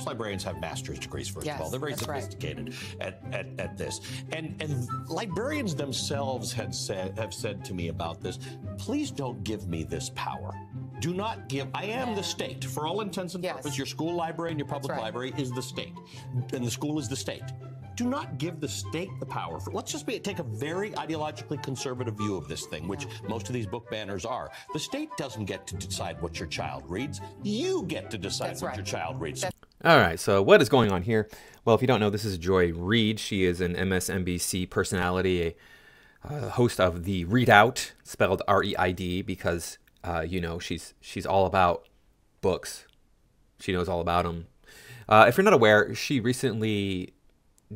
most librarians have master's degrees, first of all. They're very sophisticated at this. And librarians themselves have said to me about this, please don't give me this power. Do not give, I am the state. For all intents and purposes, your school library and your public library is the state. And the school is the state. Do not give the state the power. Let's just take a very ideologically conservative view of this thing, which most of these book banners are. The state doesn't get to decide what your child reads. You get to decide what your child reads. All right, so what is going on here? Well, if you don't know, this is Joy Reid. She is an MSNBC personality, a host of the Reidout, spelled R-E-I-D, because, you know, she's all about books. She knows all about them. If you're not aware, she recently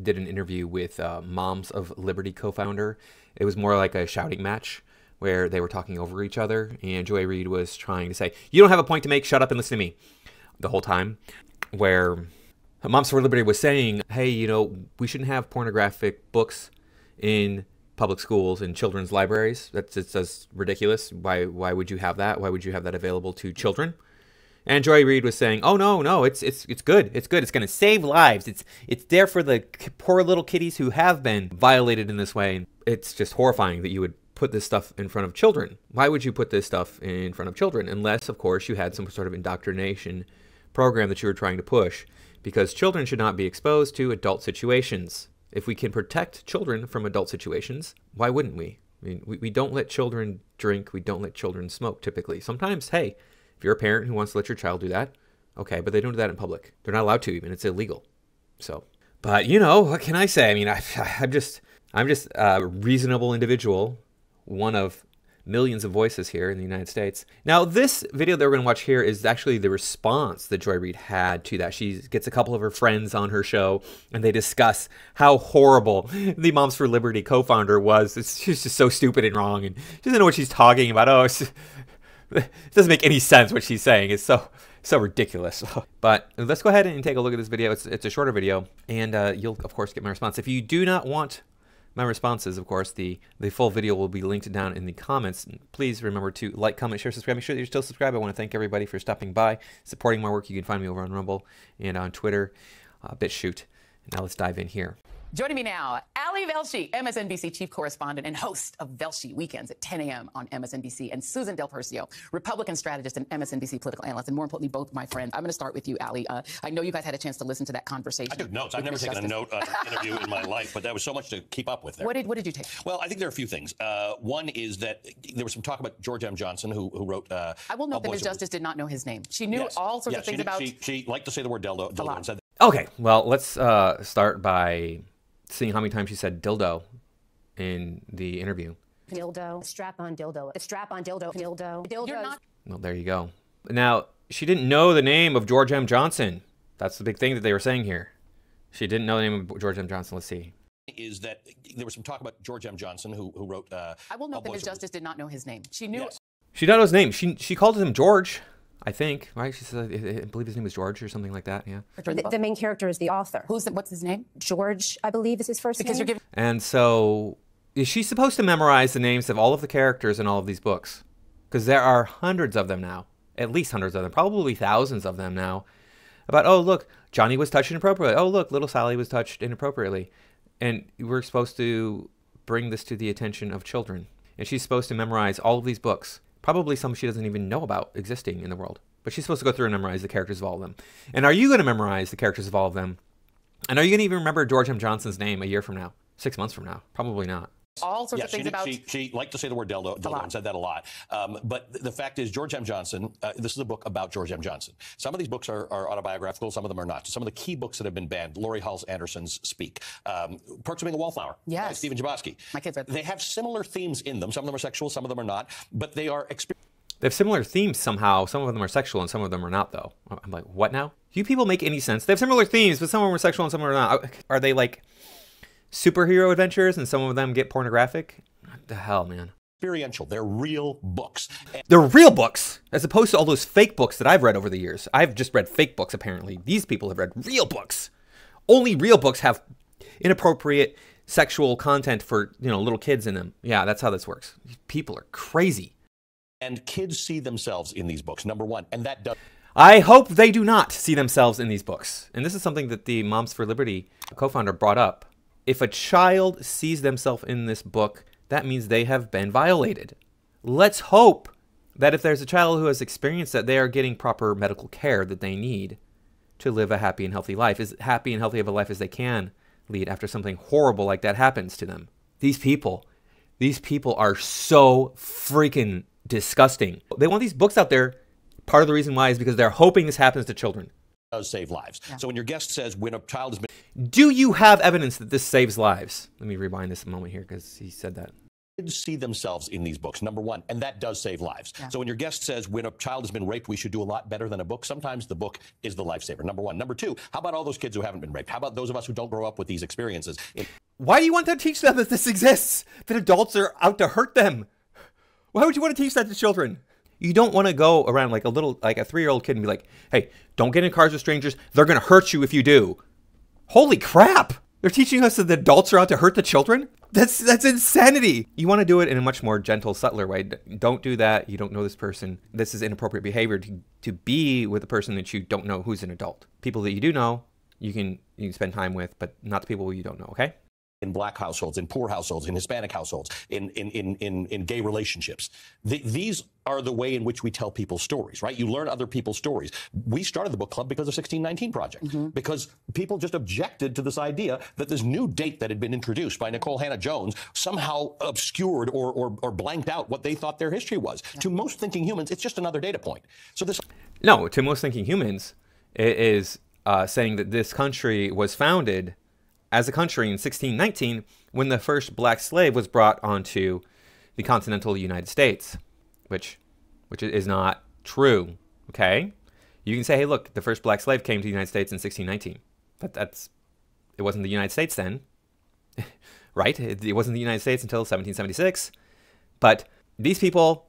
did an interview with Moms of Liberty co-founder. It was more like a shouting match where they were talking over each other, and Joy Reid was trying to say, you don't have a point to make, shut up and listen to me, the whole time, where Moms for Liberty was saying, hey, you know, we shouldn't have pornographic books in public schools and children's libraries. That's ridiculous. Why would you have that? Why would you have that available to children? And Joy Reid was saying, "Oh no, it's good. It's good. It's going to save lives. It's there for the poor little kiddies who have been violated in this way. It's just horrifying that you would put this stuff in front of children. Why would you put this stuff in front of children? Unless, of course, you had some sort of indoctrination program that you were trying to push, because children should not be exposed to adult situations. If we can protect children from adult situations, why wouldn't we? I mean, we don't let children drink. We don't let children smoke, typically. Sometimes, hey, if you're a parent who wants to let your child do that, okay, but they don't do that in public. They're not allowed to even. It's illegal. So, but you know, what can I say? I mean, I'm just a reasonable individual, one of millions of voices here in the United States. Now, this video that we're going to watch here is actually the response that Joy Reid had to that. She gets a couple of her friends on her show, and they discuss how horrible the Moms for Liberty co-founder was. She's just so stupid and wrong, and she doesn't know what she's talking about. Oh, it doesn't make any sense what she's saying. It's so ridiculous. But let's go ahead and take a look at this video. It's a shorter video, and you'll, of course, get my response. If you do not want my responses, of course, the full video will be linked down in the comments. Please remember to like, comment, share, subscribe. Make sure that you're still subscribed. I want to thank everybody for stopping by, supporting my work. You can find me over on Rumble and on Twitter, BitChute. Now let's dive in here. Joining me now, Ali Velshi, MSNBC chief correspondent and host of Velshi Weekends at 10 a.m. on MSNBC, and Susan Del Percio, Republican strategist and MSNBC political analyst, and more importantly, both my friends. I'm going to start with you, Ali. I know you guys had a chance to listen to that conversation. I took notes. I've never taken a note on an interview in my life, but that was so much to keep up with there. What did you take? Well, I think there are a few things. One is that there was some talk about George M. Johnson, who wrote... I will note that Ms. Justice did not know his name. She knew all sorts of things about... She liked to say the word dildo and said that. Okay, well, let's start by seeing how many times she said dildo in the interview. Dildo, strap-on dildo, strap-on dildo, dildo. You're not... Well, there you go. Now, she didn't know the name of George M. Johnson. That's the big thing that they were saying here. She didn't know the name of George M. Johnson. Let's see. Is that there was some talk about George M. Johnson, who wrote... I will note that Ms. Justice did not know his name. She knew... She did not know his name. She called him George, I think, right? She said, I believe his name was George or something like that, yeah. The main character is the author. What's his name? George, I believe, is his first name. And so, is she supposed to memorize the names of all of the characters in all of these books? Because there are hundreds of them now. At least hundreds of them. Probably thousands of them now. About, oh, look, Johnny was touched inappropriately. Oh, look, little Sally was touched inappropriately. And we're supposed to bring this to the attention of children. And she's supposed to memorize all of these books. Probably some she doesn't even know about existing in the world. But she's supposed to go through and memorize the characters of all of them. And are you going to memorize the characters of all of them? And are you going to even remember George M. Johnson's name a year from now? 6 months from now? Probably not. All sorts of things about... She liked to say the word dildo and said that a lot. But the fact is, George M. Johnson, this is a book about George M. Johnson. Some of these books are autobiographical, some of them are not. Some of the key books that have been banned, Laurie Halse Anderson's Speak, Perks of Being a Wallflower, yes. Stephen Chbosky. My kids read them. They have similar themes in them. Some of them are sexual, some of them are not, but they are... They have similar themes somehow. Some of them are sexual and some of them are not, though. I'm like, what now? Do you people make any sense? They have similar themes, but some of them are sexual and some are not. Are they like superhero adventures and some of them get pornographic? What the hell, man? Experiential. They're real books. They're real books, as opposed to all those fake books that I've read over the years. I've just read fake books, apparently. These people have read real books. Only real books have inappropriate sexual content for, you know, little kids in them. Yeah, that's how this works. These people are crazy. And kids see themselves in these books, number one, and that does... I hope they do not see themselves in these books. And this is something that the Moms for Liberty co-founder brought up. If a child sees themselves in this book, that means they have been violated. Let's hope that if there's a child who has experienced that, they are getting proper medical care that they need to live a happy and healthy life, as happy and healthy of a life as they can lead after something horrible like that happens to them. These people are so freaking disgusting. They want these books out there. Part of the reason why is because they're hoping this happens to children. Does save lives. Yeah. So when your guest says when a child has been... Do you have evidence that this saves lives? Let me rewind this a moment here because he said that. Kids see themselves in these books, number one, and that does save lives. Yeah. So when your guest says when a child has been raped, we should do a lot better than a book, sometimes the book is the lifesaver, number one. Number two, how about all those kids who haven't been raped? How about those of us who don't grow up with these experiences? Why do you want to teach them that this exists, that adults are out to hurt them? Why would you want to teach that to children? You don't want to go around like a 3-year-old kid and be like, hey, don't get in cars with strangers. They're going to hurt you if you do. Holy crap. They're teaching us that the adults are out to hurt the children? That's insanity. You want to do it in a much more gentle, subtler way. Don't do that. You don't know this person. This is inappropriate behavior to be with a person that you don't know who's an adult. People that you do know, you can spend time with, but not the people you don't know, okay? In black households, in poor households, in Hispanic households, in gay relationships. These are the way in which we tell people's stories, right? You learn other people's stories. We started the book club because of 1619 Project, because people just objected to this idea that this new date that had been introduced by Nicole Hannah-Jones somehow obscured or blanked out what they thought their history was. Yeah. To most thinking humans, it's just another data point. So this... No, to most thinking humans, it is saying that this country was founded as a country in 1619 when the first black slave was brought onto the continental United States, which is not true, okay? You can say, hey, look, the first black slave came to the United States in 1619. But it wasn't the United States then, right? It wasn't the United States until 1776. But these people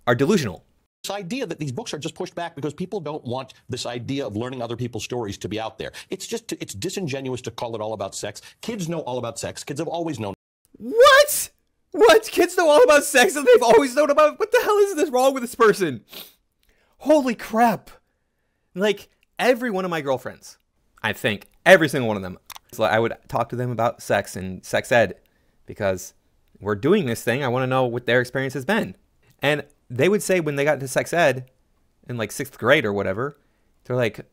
are delusional. This idea that these books are just pushed back because people don't want this idea of learning other people's stories to be out there. It's disingenuous to call it all about sex. Kids know all about sex. Kids have always known. What? What? Kids know all about sex and they've always known about... What the hell is this wrong with this person? Holy crap. Like, every one of my girlfriends, I think, every single one of them, so I would talk to them about sex and sex ed because we're doing this thing. I want to know what their experience has been. And they would say when they got into sex ed in like 6th grade or whatever, they're like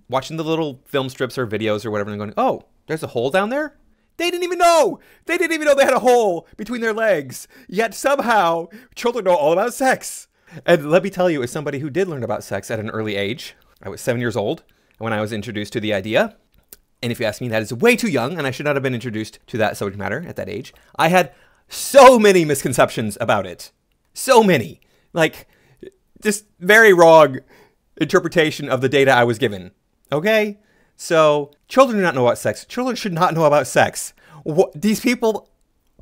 watching the little film strips or videos or whatever and going, oh, there's a hole down there? They didn't even know. They didn't even know they had a hole between their legs. Yet somehow children know all about sex. And let me tell you, as somebody who did learn about sex at an early age, I was 7 years old when I was introduced to the idea. And if you ask me, that is way too young and I should not have been introduced to that subject matter at that age. I had so many misconceptions about it. So many, like, just very wrong interpretation of the data I was given, okay? So, children do not know about sex. Children should not know about sex. These people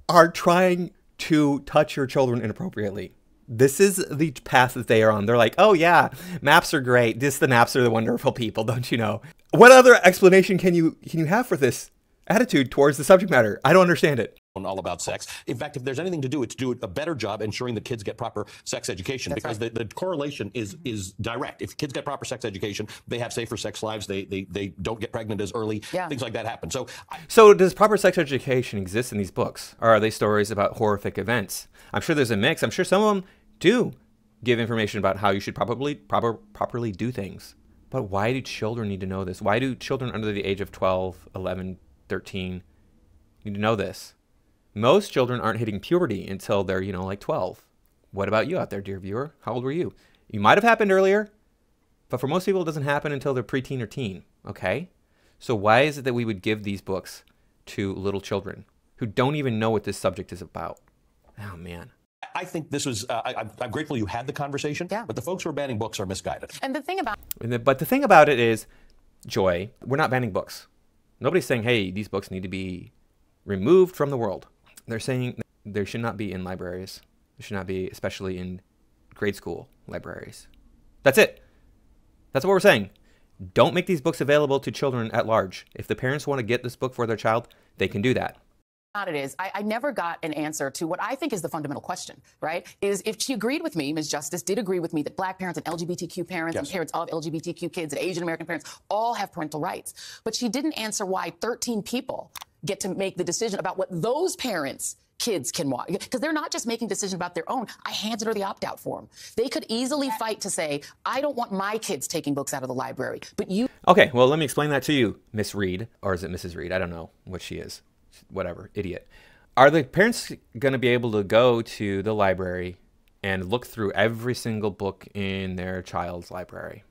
are trying to touch your children inappropriately. This is the path that they are on. They're like, oh yeah, maps are great. The maps are the wonderful people, don't you know? What other explanation can you have for this attitude towards the subject matter? I don't understand it. All about sex. In fact, if there's anything to do, it's do a better job ensuring that kids get proper sex education. That's because right. the correlation is direct. If kids get proper sex education, they have safer sex lives. They don't get pregnant as early. Yeah. Things like that happen. So does proper sex education exist in these books? Or are they stories about horrific events? I'm sure there's a mix. I'm sure some of them do give information about how you should properly do things. But why do children need to know this? Why do children under the age of 12, 11, 13 need to know this? Most children aren't hitting puberty until they're, like 12. What about you out there, dear viewer? How old were you? You might have happened earlier, but for most people, it doesn't happen until they're preteen or teen, okay? So why is it that we would give these books to little children who don't even know what this subject is about? Oh, man. I think this was, I'm grateful you had the conversation, but the folks who are banning books are misguided. And the thing about... But the thing about it is, Joy, we're not banning books. Nobody's saying, hey, these books need to be removed from the world. They're saying they should not be in libraries. They should not be, especially in grade school libraries. That's it. That's what we're saying. Don't make these books available to children at large. If the parents want to get this book for their child, they can do that. It is, I never got an answer to what I think is the fundamental question, right? Is if she agreed with me, Ms. Justice did agree with me that Black parents and LGBTQ parents and parents of LGBTQ kids and Asian American parents all have parental rights. But she didn't answer why 13 people get to make the decision about what those parents' kids can watch. Because they're not just making decisions about their own. I handed her the opt-out form. They could easily fight to say, I don't want my kids taking books out of the library. But you... Okay, well, let me explain that to you, Miss Reid. Or is it Mrs. Reid? I don't know what she is. Whatever, idiot. Are the parents going to be able to go to the library and look through every single book in their child's library?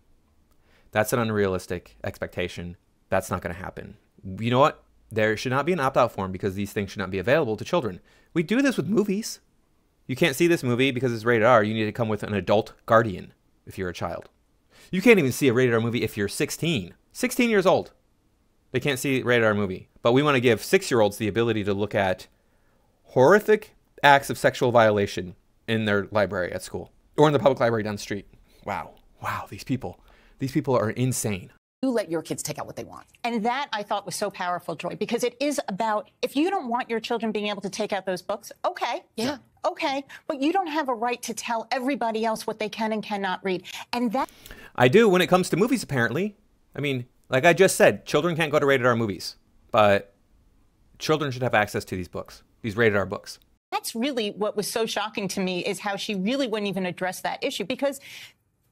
That's an unrealistic expectation. That's not going to happen. You know what? There should not be an opt-out form because these things should not be available to children. We do this with movies. You can't see this movie because it's rated R. You need to come with an adult guardian if you're a child. You can't even see a rated R movie if you're 16. 16 years old. They can't see a rated R movie. But we want to give 6-year-olds the ability to look at horrific acts of sexual violation in their library at school or in the public library down the street. Wow. Wow, these people are insane. You let your kids take out what they want. And that I thought was so powerful, Joy, because it is about, if you don't want your children being able to take out those books, okay. Yeah. Okay. But you don't have a right to tell everybody else what they can and cannot read. And that... I do when it comes to movies, apparently. I mean, like I just said, children can't go to rated R movies, but children should have access to these books, these rated R books. That's really what was so shocking to me, is how she really wouldn't even address that issue, because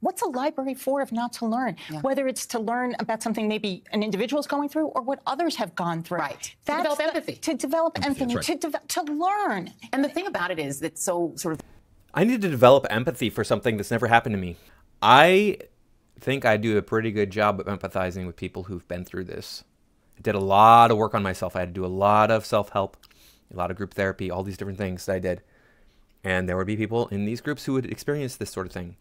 what's a library for if not to learn? Yeah. Whether it's to learn about something maybe an individual's going through or what others have gone through. Right. That's to develop empathy. To develop empathy, right. to learn. And the thing about it is that so sort of... I need to develop empathy for something that's never happened to me. I think I do a pretty good job of empathizing with people who've been through this. I did a lot of work on myself. I had to do a lot of self-help, a lot of group therapy, all these different things that I did. And there would be people in these groups who would experience this sort of thing.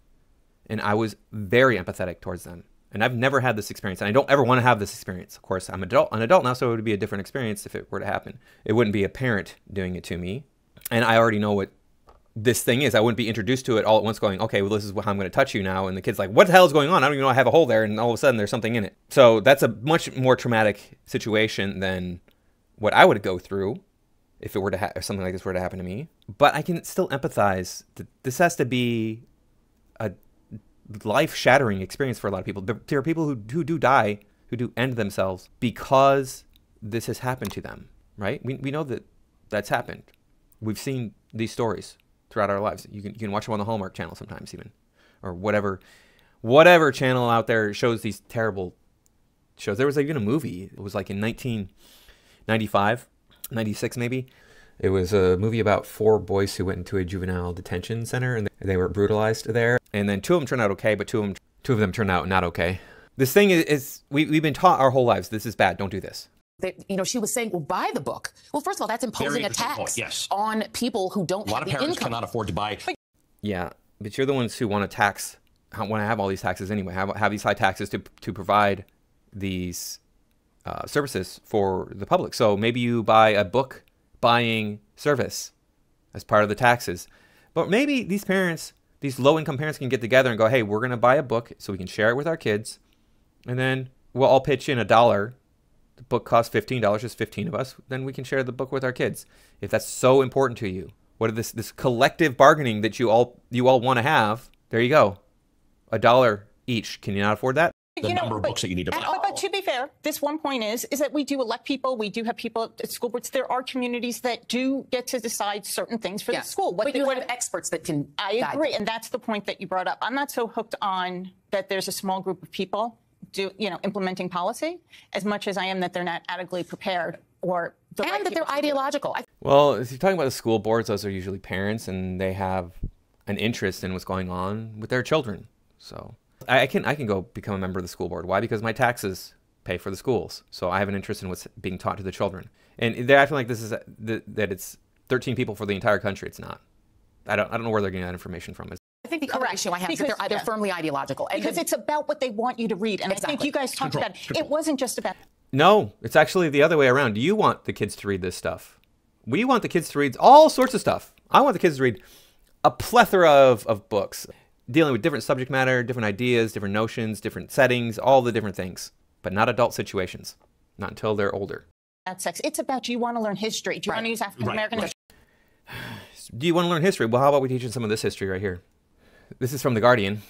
And I was very empathetic towards them. And I've never had this experience. And I don't ever want to have this experience. Of course, I'm an adult now, so it would be a different experience if it were to happen. It wouldn't be a parent doing it to me. And I already know what this thing is. I wouldn't be introduced to it all at once going, okay, well, this is how I'm going to touch you now. And the kid's like, what the hell is going on? I don't even know I have a hole there. And all of a sudden there's something in it. So that's a much more traumatic situation than what I would go through if it were to if something like this were to happen to me. But I can still empathize. This has to be a life-shattering experience for a lot of people. There are people who do die, who do end themselves because this has happened to them, right? We know that that's happened. We've seen these stories throughout our lives. You can watch them on the Hallmark Channel sometimes even, or whatever channel out there shows these terrible shows. There was even a movie. It was like in 1995, 96 maybe. It was a movie about 4 boys who went into a juvenile detention center and they were brutalized there. And then 2 of them turned out okay, but 2 of them turned out not okay. This thing is we've been taught our whole lives, this is bad, don't do this. She was saying, well, buy the book. Well, first of all, that's imposing a tax on people who don't have the income. A lot of parents cannot afford to buy. Yeah, but you're the ones who want to have all these taxes anyway, have these high taxes to provide these services for the public. So maybe you buy a book buying service as part of the taxes. But maybe these parents, these low-income parents can get together and go, hey, we're going to buy a book so we can share it with our kids. And then we'll all pitch in $1. The book costs $15, just 15 of us. Then we can share the book with our kids. If that's so important to you. What are this collective bargaining that you all want to have? There you go. $1 each. Can you not afford that? The number of books that you need to buy. But to be fair, this one point is that we do elect people. We do have people at school boards. There are communities that do get to decide certain things for the school. But you have experts that can I agree. And that's the point that you brought up. I'm not so hooked on that there's a small group of people implementing policy as much as I am that they're not adequately prepared or and that they're ideological. Well, if you're talking about the school boards, those are usually parents and they have an interest in what's going on with their children. So I can go become a member of the school board. Why? Because my taxes pay for the schools. So I have an interest in what's being taught to the children. And they're acting like this is that it's 13 people for the entire country. It's not. I don't know where they're getting that information from. I think the other issue I have is that they're firmly ideological. Because it's about what they want you to read. And I think you guys talked about it. It wasn't just about... No, it's actually the other way around. You want the kids to read this stuff. We want the kids to read all sorts of stuff. I want the kids to read a plethora of books dealing with different subject matter, different ideas, different notions, different settings, all the different things. But not adult situations. Not until they're older. about sex. It's about, do you want to learn history? Do you want to use African American history? Do you want to learn history? Well, how about we teach you some of this history right here? This is from The Guardian.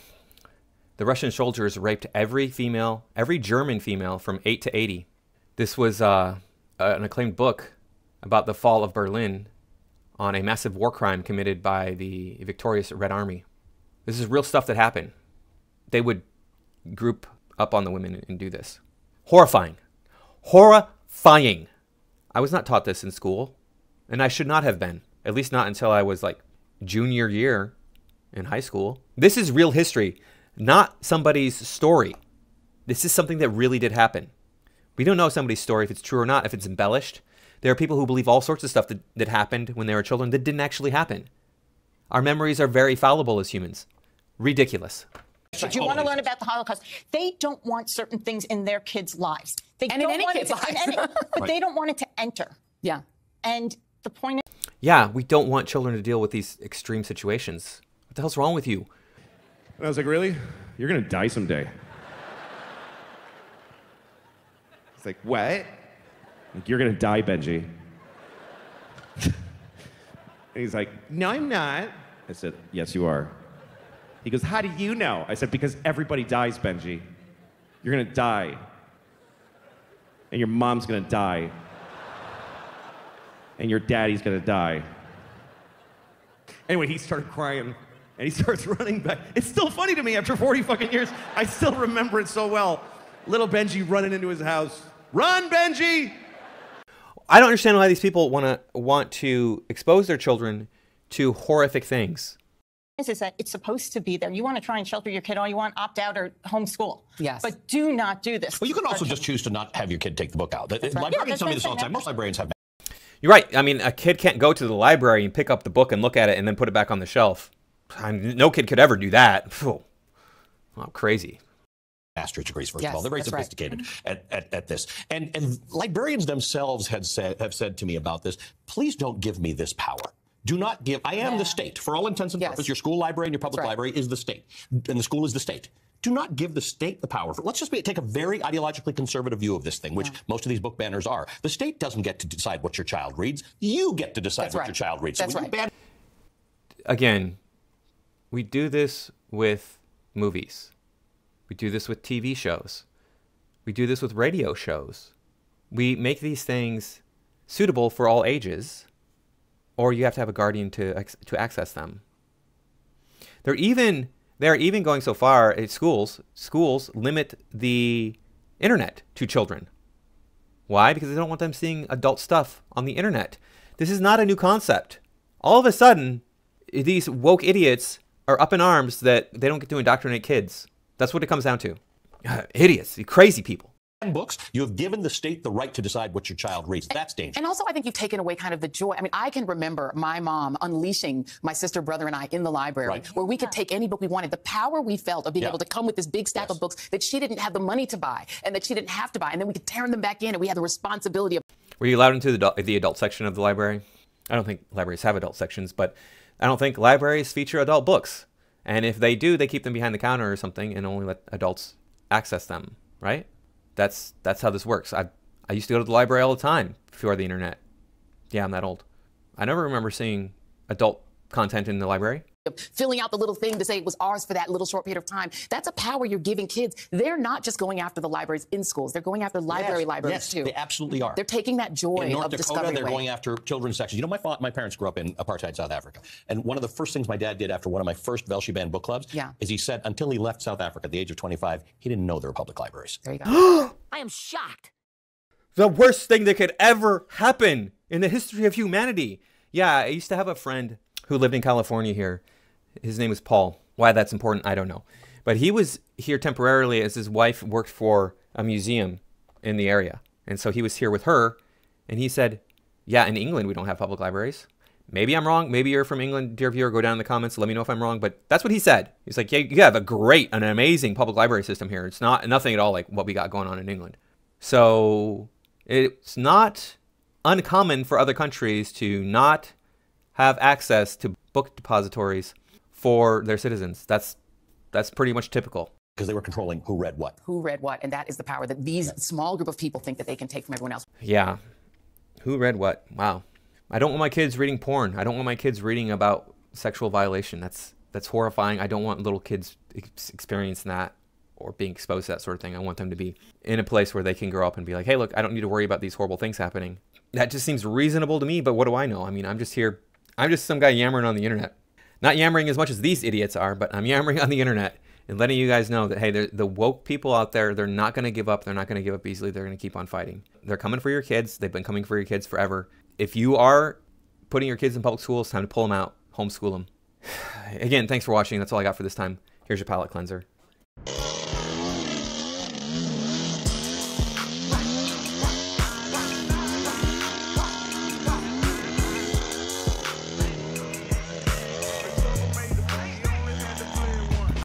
The Russian soldiers raped every German female from 8 to 80. This was an acclaimed book about the fall of Berlin on a massive war crime committed by the victorious Red Army. This is real stuff that happened. They would group up on the women and do this. Horrifying. Horrifying. I was not taught this in school, and I should not have been. At least not until I was like junior year in high school. This is real history, not somebody's story. This is something that really did happen. We don't know somebody's story, if it's true or not, if it's embellished. There are people who believe all sorts of stuff that happened when they were children that didn't actually happen. Our memories are very fallible as humans. Ridiculous. Do you want to learn about the Holocaust? They don't want certain things in their kids' lives. They and don't in any want kid's lives. But they don't want it to enter. Yeah. And the point is... Yeah, we don't want children to deal with these extreme situations. What the hell's wrong with you? And I was like, really? You're going to die someday. It's like, what? Like, you're going to die, Benji. And he's like, no, I'm not. I said, yes, you are. He goes, how do you know? I said, because everybody dies, Benji. You're going to die. And your mom's going to die. And your daddy's going to die. Anyway, he started crying. And he starts running back. It's still funny to me after 40 fucking years. I still remember it so well. Little Benji running into his house. Run, Benji! I don't understand why these people want to expose their children to horrific things. Is that it's supposed to be there. You want to try and shelter your kid all you want, opt out or homeschool. Yes. But do not do this. Well, you can also just choose to not have your kid take the book out. Librarians tell me this all the time. Most librarians have. You're right. I mean, a kid can't go to the library and pick up the book and look at it and then put it back on the shelf. No kid could ever do that. Oh, crazy. Master's degrees, first of all. They're very sophisticated at this. And librarians themselves have said to me about this, please don't give me this power. Do not give. I am the state. For all intents and purposes, your school library and your public library is the state. And the school is the state. Do not give the state the power. Let's just take a very ideologically conservative view of this thing, which most of these book banners are. The state doesn't get to decide what your child reads. You get to decide what your child reads. That's right. Again, we do this with movies. We do this with TV shows. We do this with radio shows. We make these things suitable for all ages, or you have to have a guardian to access them. They're even going so far at schools limit the internet to children. Why? Because they don't want them seeing adult stuff on the internet. This is not a new concept. All of a sudden, these woke idiots are up in arms that they don't get to indoctrinate kids. That's what it comes down to. Idiots, crazy people. Books, you have given the state the right to decide what your child reads. That's dangerous. And also, I think you've taken away kind of the joy. I mean, I can remember my mom unleashing my sister, brother, and I in the library, where we could take any book we wanted. The power we felt of being able to come with this big stack of books that she didn't have the money to buy and that she didn't have to buy, and then we could turn them back in, and we had the responsibility of. Were you allowed into the adult section of the library? I don't think libraries have adult sections, but I don't think libraries feature adult books. And if they do, they keep them behind the counter or something and only let adults access them, right? That's how this works. I used to go to the library all the time before the internet. Yeah, I'm that old. I never remember seeing adult content in the library. Filling out the little thing to say it was ours for that little short period of time. That's a power you're giving kids. They're not just going after the libraries in schools. They're going after libraries too. They absolutely are. They're taking that joy in North of Dakota, discovery. They're going after children's sections. You know, my parents grew up in apartheid South Africa. And one of the first things my dad did after one of my first Velshi band book clubs is he said until he left South Africa at the age of 25, he didn't know there were public libraries. There you go. I am shocked. The worst thing that could ever happen in the history of humanity. Yeah, I used to have a friend who lived in California here. His name was Paul. Why that's important, I don't know. But he was here temporarily as his wife worked for a museum in the area. And so he was here with her. And he said, yeah, in England, we don't have public libraries. Maybe I'm wrong. Maybe you're from England, dear viewer. Go down in the comments. Let me know if I'm wrong. But that's what he said. He's like, yeah, you have an amazing public library system here. It's nothing at all like what we got going on in England. So it's not uncommon for other countries to not have access to book depositories for their citizens. That's pretty much typical. Because they were controlling who read what. Who read what. And that is the power that these small group of people think that they can take from everyone else. Yeah. Who read what? Wow. I don't want my kids reading porn. I don't want my kids reading about sexual violation. That's horrifying. I don't want little kids experiencing that or being exposed to that sort of thing. I want them to be in a place where they can grow up and be like, hey, look, I don't need to worry about these horrible things happening. That just seems reasonable to me, but what do I know? I mean, I'm just here. I'm just some guy yammering on the internet. Not yammering as much as these idiots are, but I'm yammering on the internet and letting you guys know that, hey, the woke people out there, they're not going to give up. They're not going to give up easily. They're going to keep on fighting. They're coming for your kids. They've been coming for your kids forever. If you are putting your kids in public school, it's time to pull them out, homeschool them. Again, thanks for watching. That's all I got for this time. Here's your palate cleanser.